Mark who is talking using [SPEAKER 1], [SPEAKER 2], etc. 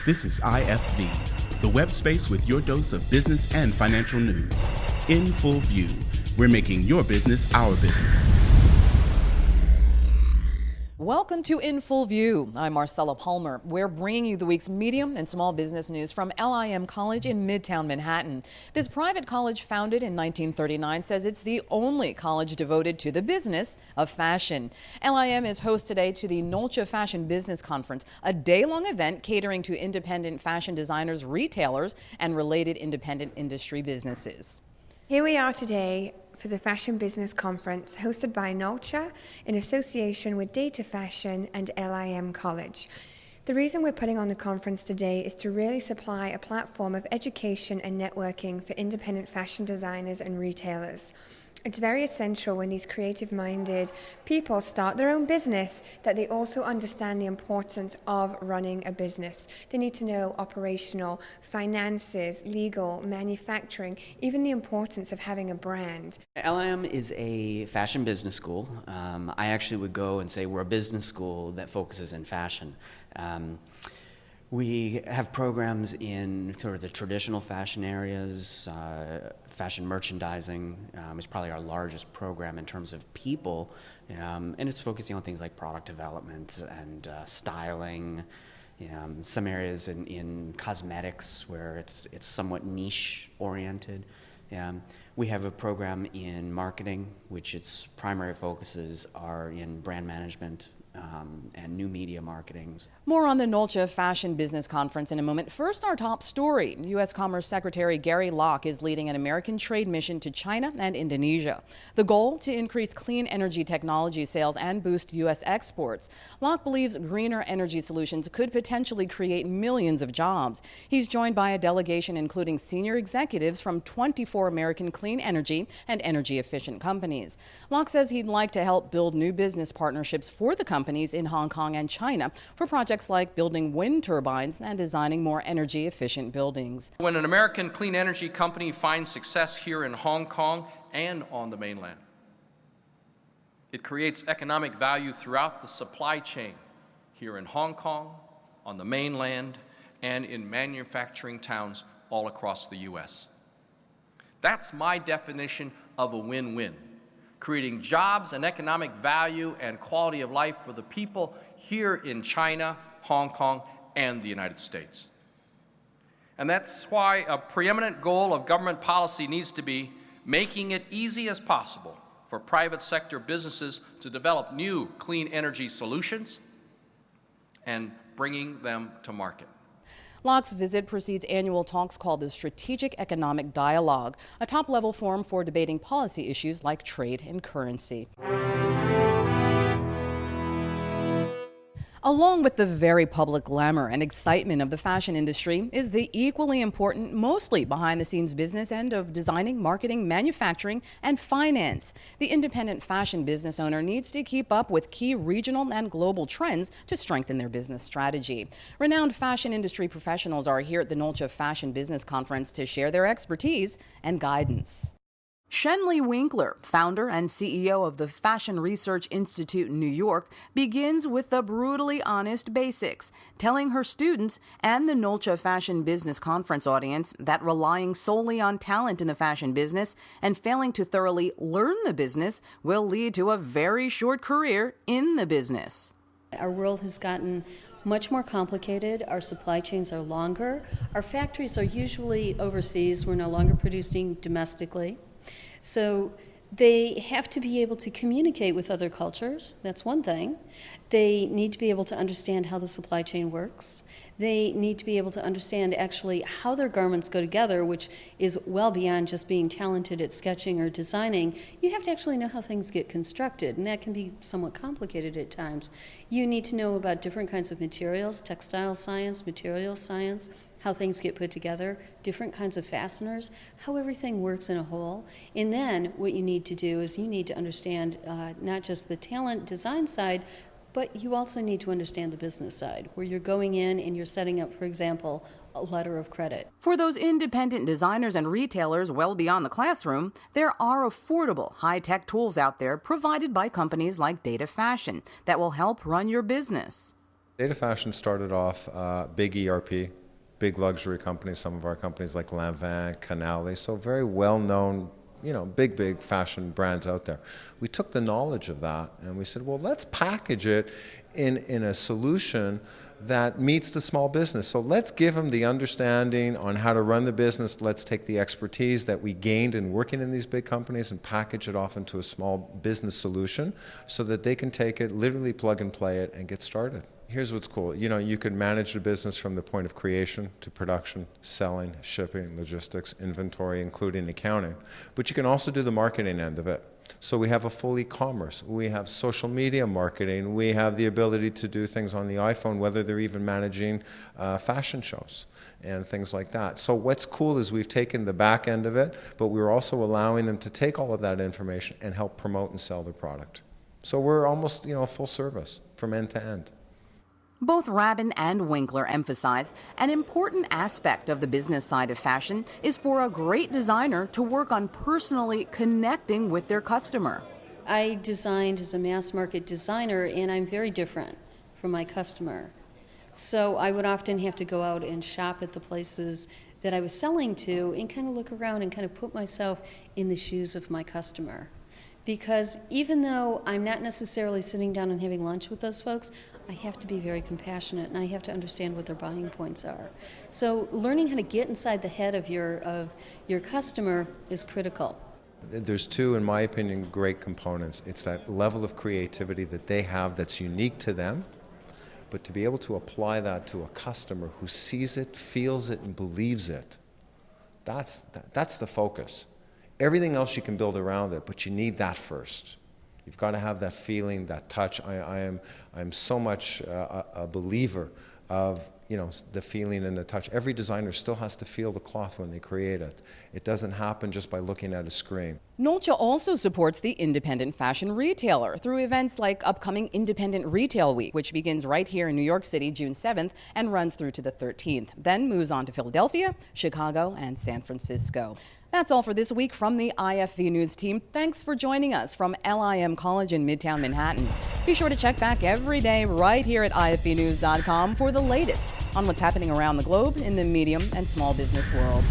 [SPEAKER 1] This is IFV, the web space with your dose of business and financial news. In full view, we're making your business our business.
[SPEAKER 2] Welcome to In Full View. I'm Marcella Palmer. We're bringing you the week's medium and small business news from LIM College in Midtown Manhattan. This private college, founded in 1939, says it's the only college devoted to the business of fashion. LIM is host today to the Nolcha Fashion Business Conference, a day-long event catering to independent fashion designers, retailers, and related independent industry businesses.
[SPEAKER 3] Here we are today for the Fashion Business Conference, hosted by Nolcha in association with DataFashion and LIM College. The reason we're putting on the conference today is to really supply a platform of education and networking for independent fashion designers and retailers. It's very essential when these creative-minded people start their own business that they also understand the importance of running a business. They need to know operational, finances, legal, manufacturing, even the importance of having a brand.
[SPEAKER 4] LIM is a fashion business school. I actually would go and say we're a business school that focuses in fashion. We have programs in sort of the traditional fashion areas. Fashion merchandising is probably our largest program in terms of people, and it's focusing on things like product development and styling. Some areas in cosmetics where it's somewhat niche oriented. We have a program in marketing, which its primary focuses are in brand management and new media marketing.
[SPEAKER 2] More on the Nolcha Fashion Business Conference in a moment. First, our top story. U.S. Commerce Secretary Gary Locke is leading an American trade mission to China and Indonesia. The goal, to increase clean energy technology sales and boost U.S. exports. Locke believes greener energy solutions could potentially create millions of jobs. He's joined by a delegation including senior executives from 24 American clean energy and energy efficient companies. Locke says he'd like to help build new business partnerships for the companies in Hong Kong and China for projects like building wind turbines and designing more energy efficient buildings.
[SPEAKER 5] When an American clean energy company finds success here in Hong Kong and on the mainland, it creates economic value throughout the supply chain here in Hong Kong, on the mainland, and in manufacturing towns all across the U.S. That's my definition of a win-win. Creating jobs and economic value and quality of life for the people here in China, Hong Kong, and the United States. And that's why a preeminent goal of government policy needs to be making it easy as possible for private sector businesses to develop new clean energy solutions and bringing them to market.
[SPEAKER 2] Locke's visit precedes annual talks called the Strategic Economic Dialogue, a top-level forum for debating policy issues like trade and currency. Along with the very public glamour and excitement of the fashion industry is the equally important, mostly behind-the-scenes business end of designing, marketing, manufacturing, and finance. The independent fashion business owner needs to keep up with key regional and global trends to strengthen their business strategy. Renowned fashion industry professionals are here at the Nolcha Fashion Business Conference to share their expertise and guidance. Shenlei Winkler, founder and CEO of the Fashion Research Institute in New York, begins with the brutally honest basics, telling her students and the Nolcha Fashion Business Conference audience that relying solely on talent in the fashion business and failing to thoroughly learn the business will lead to a very short career in the business.
[SPEAKER 6] Our world has gotten much more complicated. Our supply chains are longer. Our factories are usually overseas. We're no longer producing domestically. So they have to be able to communicate with other cultures. That's one thing. They need to be able to understand how the supply chain works. They need to be able to understand actually how their garments go together, which is well beyond just being talented at sketching or designing. You have to actually know how things get constructed, and that can be somewhat complicated at times. You need to know about different kinds of materials, textile science, materials science, how things get put together, different kinds of fasteners, how everything works in a whole. And then what you need to do is you need to understand not just the talent design side, but you also need to understand the business side, where you're going in and you're setting up, for example, a letter of credit.
[SPEAKER 2] For those independent designers and retailers well beyond the classroom, there are affordable, high-tech tools out there provided by companies like DataFashion that will help run your business.
[SPEAKER 7] DataFashion started off big ERP, big luxury companies, some of our companies like M.INK, Canali, so very well-known, big fashion brands out there. We took the knowledge of that and we said, well, let's package it in a solution that meets the small business. So let's give them the understanding on how to run the business. Let's take the expertise that we gained in working in these big companies and package it off into a small business solution so that they can take it, literally plug and play it, and get started. Here's what's cool. You can manage the business from the point of creation to production, selling, shipping, logistics, inventory, including accounting. But you can also do the marketing end of it. So we have a full e-commerce. We have social media marketing. We have the ability to do things on the iPhone, whether they're even managing fashion shows and things like that. So what's cool is we've taken the back end of it, but we're also allowing them to take all of that information and help promote and sell their product. So we're almost, full service from end to end.
[SPEAKER 2] Both Rabin and Winkler emphasize an important aspect of the business side of fashion is for a great designer to work on personally connecting with their customer.
[SPEAKER 6] I designed as a mass market designer, and I'm very different from my customer. So I would often have to go out and shop at the places that I was selling to and kind of look around and kind of put myself in the shoes of my customer. Because even though I'm not necessarily sitting down and having lunch with those folks, I have to be very compassionate and I have to understand what their buying points are. So learning how to get inside the head of your customer is critical.
[SPEAKER 7] There's two, in my opinion, great components. It's that level of creativity that they have that's unique to them, but to be able to apply that to a customer who sees it, feels it, and believes it, that's the focus. Everything else you can build around it, but you need that first. You've got to have that feeling, that touch. I'm so much a believer of the feeling and the touch. Every designer still has to feel the cloth when they create it. It doesn't happen just by looking at a screen.
[SPEAKER 2] Nolcha also supports the independent fashion retailer through events like upcoming Independent Retail Week, which begins right here in New York City, June 7th, and runs through to the 13th. Then moves on to Philadelphia, Chicago, and San Francisco. That's all for this week from the IFV News team. Thanks for joining us from LIM College in Midtown Manhattan. Be sure to check back every day right here at ifvnews.com for the latest on what's happening around the globe in the medium and small business world.